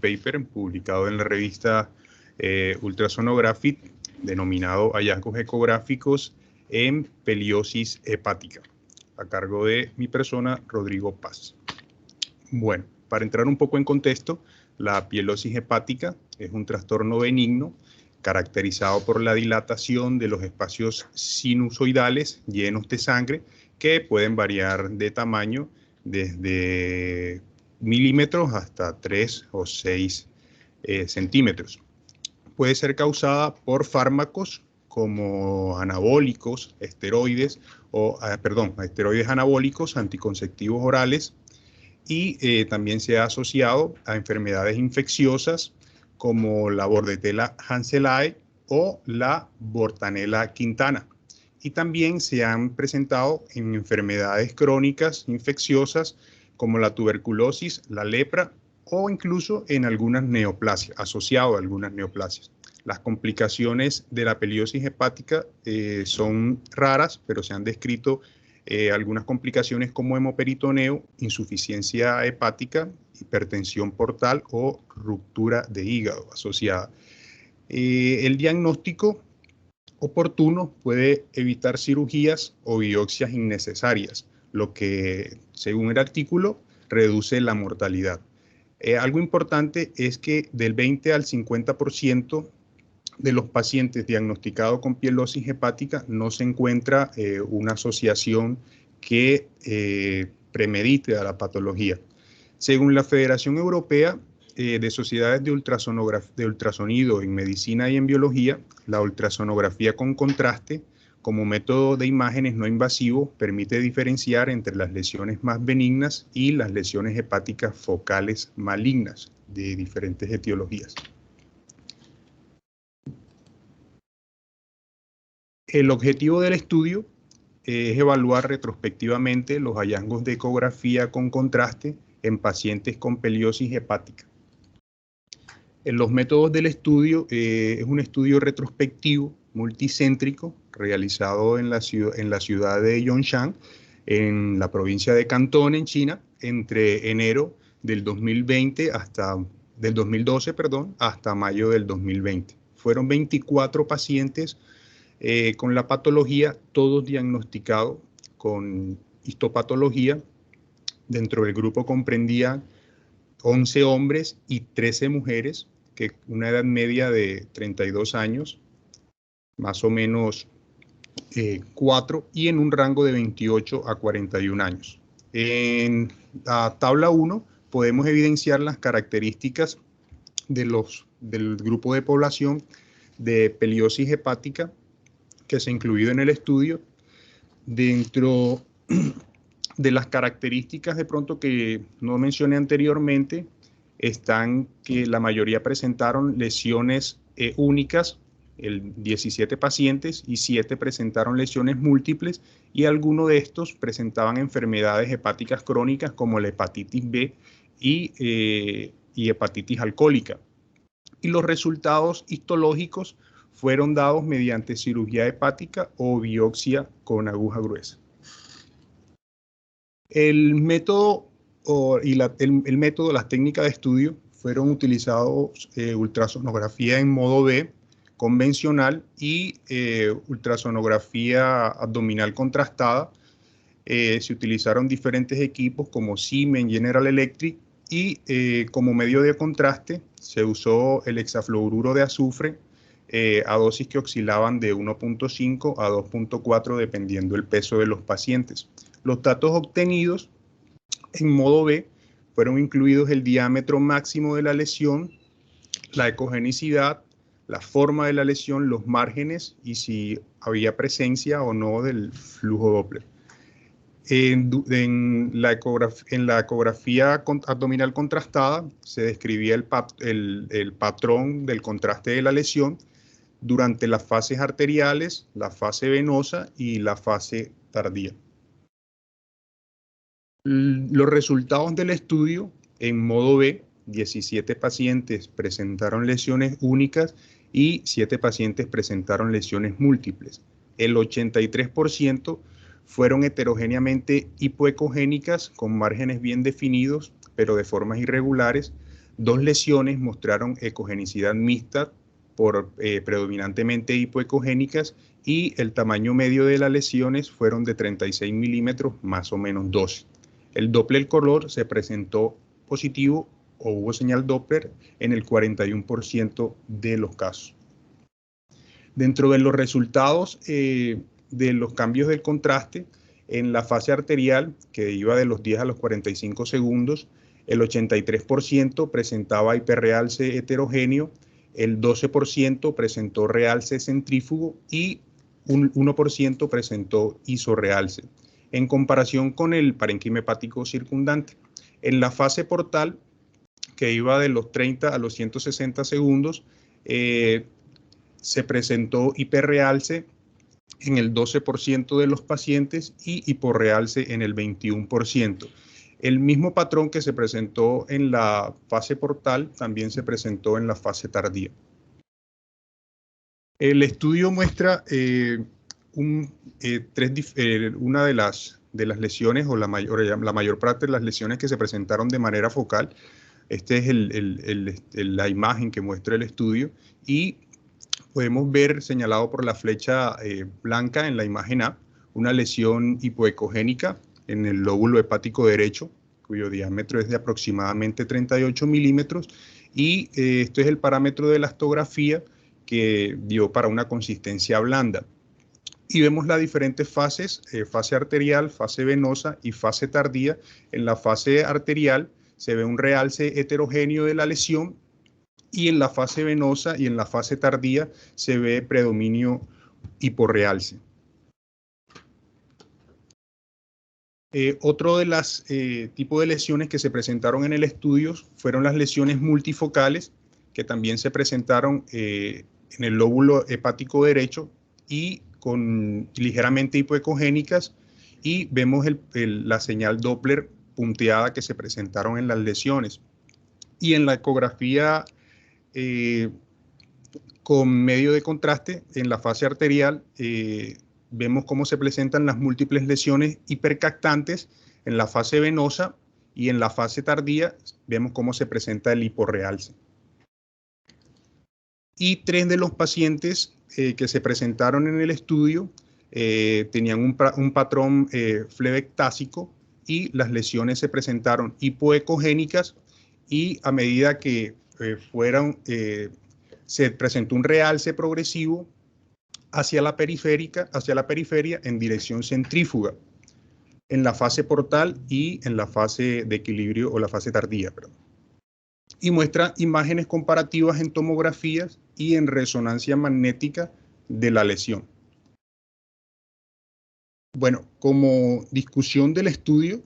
paper publicado en la revista Ultrasonography, denominado Hallazgos ecográficos en peliosis hepática, a cargo de mi persona, Rodrigo Paz. Bueno, para entrar un poco en contexto, la pilosis hepática es un trastorno benigno caracterizado por la dilatación de los espacios sinusoidales llenos de sangre que pueden variar de tamaño desde milímetros hasta 3 o 6 centímetros. Puede ser causada por fármacos como anabólicos, esteroides anabólicos, anticonceptivos orales, y también se ha asociado a enfermedades infecciosas como la Bordetella Hansellae o la Bortanella quintana. Y también se han presentado en enfermedades crónicas infecciosas como la tuberculosis, la lepra o incluso en algunas neoplasias, asociado a algunas neoplasias. Las complicaciones de la peliosis hepática son raras, pero se han descrito algunas complicaciones como hemoperitoneo, insuficiencia hepática, hipertensión portal o ruptura de hígado asociada. El diagnóstico oportuno puede evitar cirugías o biopsias innecesarias, lo que, según el artículo, reduce la mortalidad. Algo importante es que del 20 al 50% de los pacientes diagnosticados con pilosis hepática no se encuentra una asociación que premedite a la patología. Según la Federación Europea de Sociedades de Ultrasonido en Medicina y en Biología, la ultrasonografía con contraste como método de imágenes no invasivo permite diferenciar entre las lesiones más benignas y las lesiones hepáticas focales malignas de diferentes etiologías. El objetivo del estudio es evaluar retrospectivamente los hallazgos de ecografía con contraste en pacientes con peliosis hepática. En los métodos del estudio es un estudio retrospectivo multicéntrico realizado en la ciudad de Yongshan, en la provincia de Cantón, en China, entre enero del 2012 hasta mayo del 2020. Fueron 24 pacientes con la patología, todos diagnosticados con histopatología. Dentro del grupo comprendían 11 hombres y 13 mujeres, que una edad media de 32 años, más o menos 4, y en un rango de 28 a 41 años. En la tabla 1 podemos evidenciar las características del grupo de población de peliosis hepática que se ha incluido en el estudio. Dentro de las características de pronto que no mencioné anteriormente están que la mayoría presentaron lesiones únicas, 17 pacientes, y 7 presentaron lesiones múltiples, y algunos de estos presentaban enfermedades hepáticas crónicas como la hepatitis B y hepatitis alcohólica. Y los resultados histológicos fueron dados mediante cirugía hepática o biopsia con aguja gruesa. El método, las técnicas de estudio fueron utilizados ultrasonografía en modo B convencional y ultrasonografía abdominal contrastada. Se utilizaron diferentes equipos como Siemens, General Electric, y como medio de contraste se usó el hexafluoruro de azufre a dosis que oscilaban de 1.5 a 2.4 dependiendo del peso de los pacientes. Los datos obtenidos en modo B fueron incluidos el diámetro máximo de la lesión, la ecogenicidad, la forma de la lesión, los márgenes y si había presencia o no del flujo Doppler. En la ecografía abdominal contrastada se describía el patrón del contraste de la lesión durante las fases arteriales, la fase venosa y la fase tardía. Los resultados del estudio en modo B, 17 pacientes presentaron lesiones únicas y 7 pacientes presentaron lesiones múltiples. El 83% fueron heterogéneamente hipoecogénicas con márgenes bien definidos, pero de formas irregulares. 2 lesiones mostraron ecogenicidad mixta por predominantemente hipoecogénicas y el tamaño medio de las lesiones fueron de 36 milímetros, más o menos 12. El Doppler color se presentó positivo o hubo señal Doppler en el 41% de los casos. Dentro de los resultados de los cambios del contraste, en la fase arterial, que iba de los 10 a los 45 segundos, el 83% presentaba hiperrealce heterogéneo, el 12% presentó realce centrífugo y un 1% presentó isorrealce, en comparación con el parénquima hepático circundante. En la fase portal, que iba de los 30 a los 160 segundos, se presentó hiperrealce en el 12% de los pacientes y hiporrealce en el 21%. El mismo patrón que se presentó en la fase portal también se presentó en la fase tardía. El estudio muestra una de las lesiones o la mayor parte de las lesiones que se presentaron de manera focal. Esta es la imagen que muestra el estudio y podemos ver señalado por la flecha blanca en la imagen A una lesión hipoecogénica en el lóbulo hepático derecho, cuyo diámetro es de aproximadamente 38 milímetros, y esto es el parámetro de elastografía que dio para una consistencia blanda. Y vemos las diferentes fases, fase arterial, fase venosa y fase tardía. En la fase arterial se ve un realce heterogéneo de la lesión, y en la fase venosa y en la fase tardía se ve predominio hiporrealce. Otro de los tipos de lesiones que se presentaron en el estudio fueron las lesiones multifocales, que también se presentaron en el lóbulo hepático derecho y con ligeramente hipoecogénicas, y vemos la señal Doppler punteada que se presentaron en las lesiones. Y en la ecografía con medio de contraste, en la fase arterial, vemos cómo se presentan las múltiples lesiones hipercaptantes en la fase venosa, y en la fase tardía vemos cómo se presenta el hiporrealce. Y 3 de los pacientes que se presentaron en el estudio tenían un patrón flebectásico, y las lesiones se presentaron hipoecogénicas, y a medida que se presentó un realce progresivo hacia la periferia en dirección centrífuga, en la fase portal y en la fase de equilibrio o la fase tardía, perdón. Y muestra imágenes comparativas en tomografías y en resonancia magnética de la lesión. Bueno, como discusión del estudio,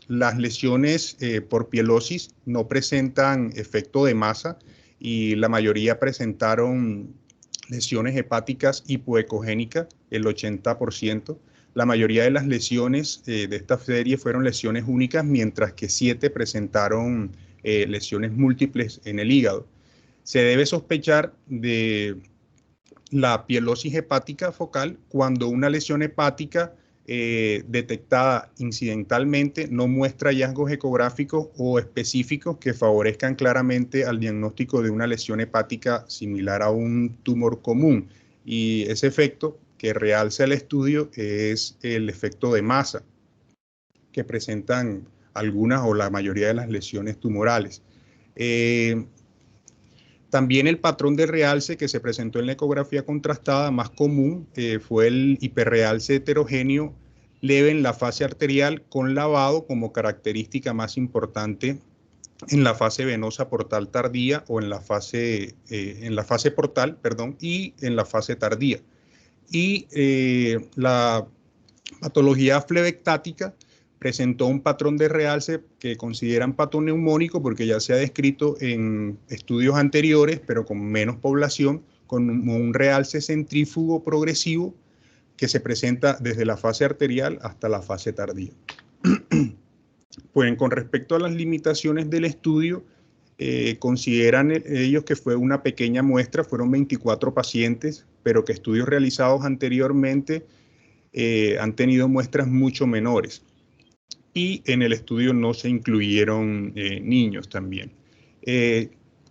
las lesiones por pielosis no presentan efecto de masa, y la mayoría presentaron lesiones hepáticas hipoecogénicas, el 80%. La mayoría de las lesiones de esta serie fueron lesiones únicas, mientras que 7 presentaron lesiones múltiples en el hígado. Se debe sospechar de la pielosis hepática focal cuando una lesión hepática detectada incidentalmente no muestra hallazgos ecográficos o específicos que favorezcan claramente al diagnóstico de una lesión hepática similar a un tumor común. Y ese efecto que realza el estudio es el efecto de masa que presentan algunas o la mayoría de las lesiones tumorales. También el patrón de realce que se presentó en la ecografía contrastada más común fue el hiperrealce heterogéneo leve en la fase arterial con lavado como característica más importante en la fase venosa portal tardía o en la fase portal, perdón, y en la fase tardía. Y la patología flebectática presentó un patrón de realce que consideran patoneumónico porque ya se ha descrito en estudios anteriores, pero con menos población, con un realce centrífugo progresivo que se presenta desde la fase arterial hasta la fase tardía. Pues con respecto a las limitaciones del estudio, consideran ellos que fue una pequeña muestra, fueron 24 pacientes, pero que estudios realizados anteriormente han tenido muestras mucho menores. y en el estudio no se incluyeron niños también.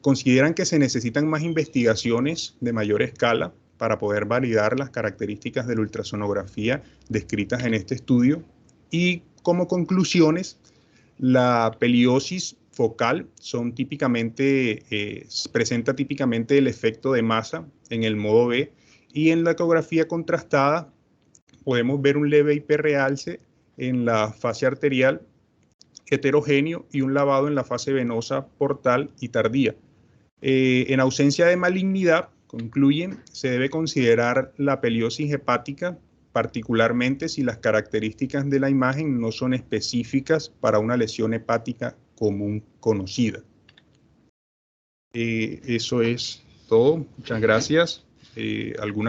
Consideran que se necesitan más investigaciones de mayor escala para poder validar las características de la ultrasonografía descritas en este estudio, y como conclusiones, la peliosis focal presenta típicamente el efecto de masa en el modo B, y en la ecografía contrastada podemos ver un leve hiperrealce en la fase arterial heterogéneo y un lavado en la fase venosa portal y tardía. En ausencia de malignidad, concluyen, se debe considerar la peliosis hepática, particularmente si las características de la imagen no son específicas para una lesión hepática común conocida. Eso es todo. Muchas gracias. ¿Alguna